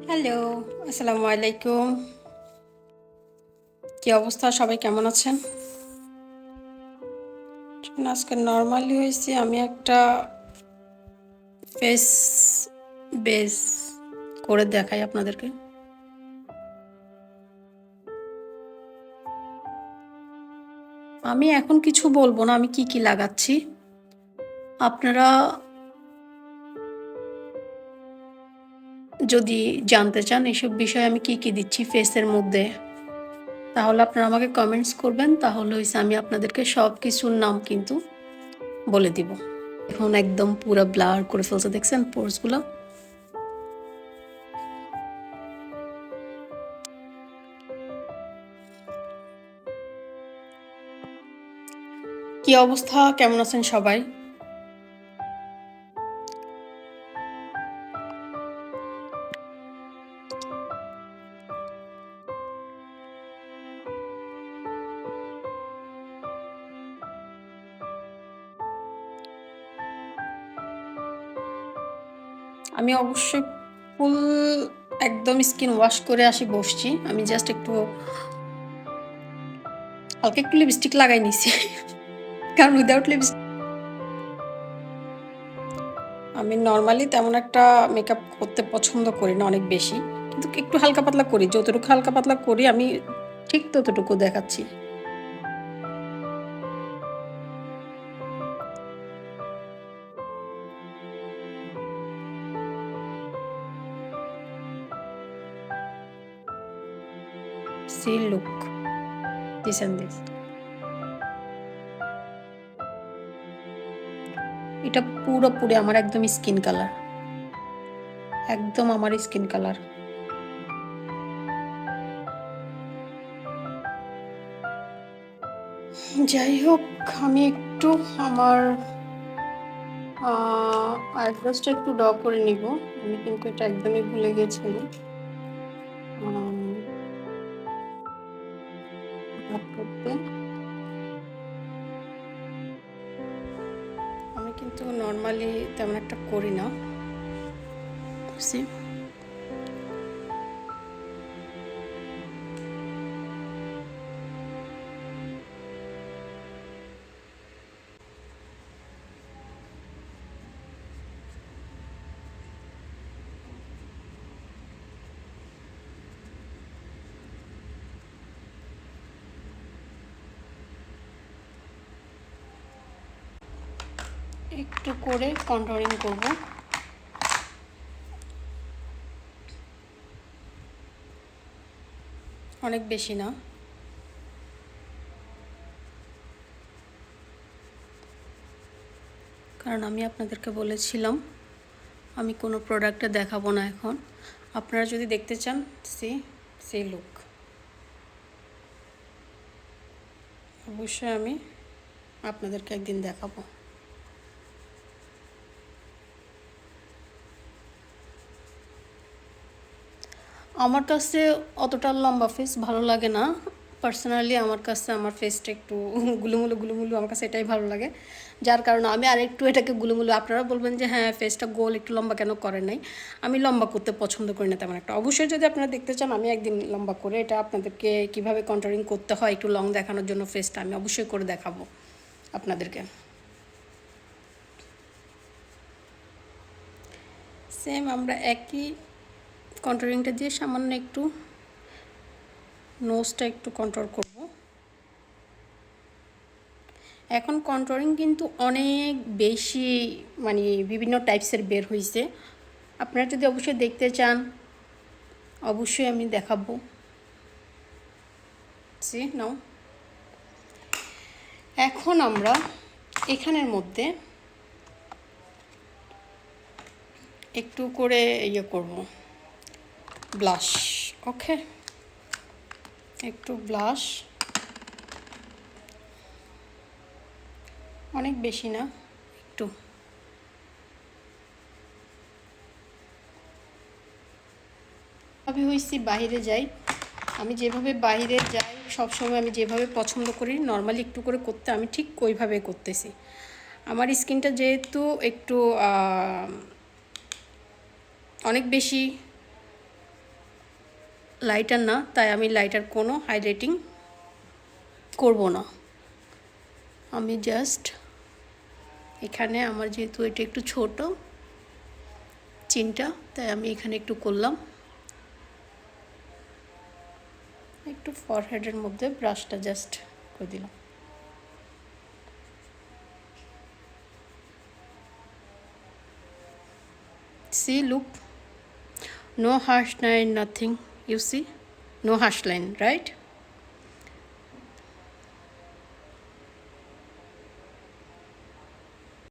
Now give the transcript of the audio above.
Hello, আসসালামু আলাইকুম। কি অবস্থা? সবাই কেমন আছেন? আজকে নরমালি হয়েছি আমি একটা ফেস বেস করে দেখাই আপনাদেরকে। আমি এখন কিছু বলবো না আমি কি লাগাচ্ছি। আপনারা যদি জানতে চান এসব বিষয়ে আমি কি দিচ্ছি ফেসের মধ্যে, তাহলে আপনারা আমাকে কমেন্টস করবেন। তাহলে হইছে আমি আপনাদেরকে সব কিছুর নাম কিন্তু বলে দিব। এখন একদম পুরা ব্লার করে ফেলছে, দেখছেন পোরস গুলো? কি অবস্থা? কেমন আছেন সবাই? আমি অবশ্যই ফুল একদম স্কিন ওয়াশ করে বসছি। আমি জাস্ট একটু হালকা একটু লিপস্টিক লাগাই নিছি। কারণ উইদাউট লিপস্টিক আমি নরমালি তেমন একটা মেকআপ করতে পছন্দ করি না অনেক বেশি। কিন্তু একটু হালকা পাতলা করি। যতটুকু হালকা পাতলা করি আমি ঠিক ততটুকু দেখাচ্ছি। See look this and this. এটা পুরোপুরি আমার একদম স্কিন কালার। একদম আমার স্কিন কালার। যাই হোক, আমি একটু আমার আইব্রোসটা একটু ড্র করে নিব। আমি কিন্তু এটা একদমই ভুলে গেছিলাম করতে। আমি কিন্তু নর্মালি তেমন একটা করি না। বুঝছি একটু করে কন্ট্রোলিং করব। অনেক বেশি না। কারণ আমি আপনাদেরকে বলেছিলাম আমি কোনো প্রোডাক্টে দেখাবো না এখন। আপনারা যদি দেখতে চান সি লুক, অবশ্যই আমি আপনাদেরকে একদিন দেখাবো। আমার কাছে অতটা লম্বা ফেস ভালো লাগে না। পার্সোনালি আমার কাছে আমার ফেসটা একটু গুলুমুলু আমার কাছে এটাই ভালো লাগে। যার কারণে আমি আরেকটু এটাকে গুলুমুলু, আপনারা বলবেন যে হ্যাঁ ফেসটা গোল একটু লম্বা কেন করেন নাই। আমি লম্বা করতে পছন্দ করি না তেমন একটা। অবশ্যই যদি আপনারা দেখতে চান আমি একদিন লম্বা করে এটা আপনাদেরকে কিভাবে কন্ট্রোলিং করতে হয় একটু লং দেখানোর জন্য ফেসটা আমি অবশ্যই করে দেখাবো আপনাদেরকে। সেম আমরা একই কন্ট্রোলিংটা দিয়ে সামান্য একটু নোজটা একটু কন্ট্রোল করব। এখন কন্ট্রোলিং কিন্তু অনেক বেশি মানে বিভিন্ন টাইপসের বের হয়েছে। আপনারা যদি অবশ্যই দেখতে চান অবশ্যই আমি দেখাবো। সি নাও, এখন আমরা এখানের মধ্যে একটু করে করব ব্লাশ। ওকে, একটু ব্লাশ, অনেক বেশি না, একটু। আমি হয়েছি বাইরে যাই, আমি যেভাবে বাইরে যাই সবসময় আমি যেভাবে পছন্দ করি নর্মালি একটু করে করতে আমি ঠিক ওইভাবে করতেছি। আমার স্কিনটা যেহেতু একটু অনেক বেশি লাইটার না, তাই আমি লাইটার কোনো হাইলাইটিং করব না। আমি জাস্ট এখানে আমার যেহেতু এটা একটু ছোট চিনটা, তাই আমি এখানে একটু করলাম, একটু ফরহেডের মধ্যে ব্রাশটা জাস্ট করে দিলাম। See, look, no harsh line, nothing. You see, no harsh line, right?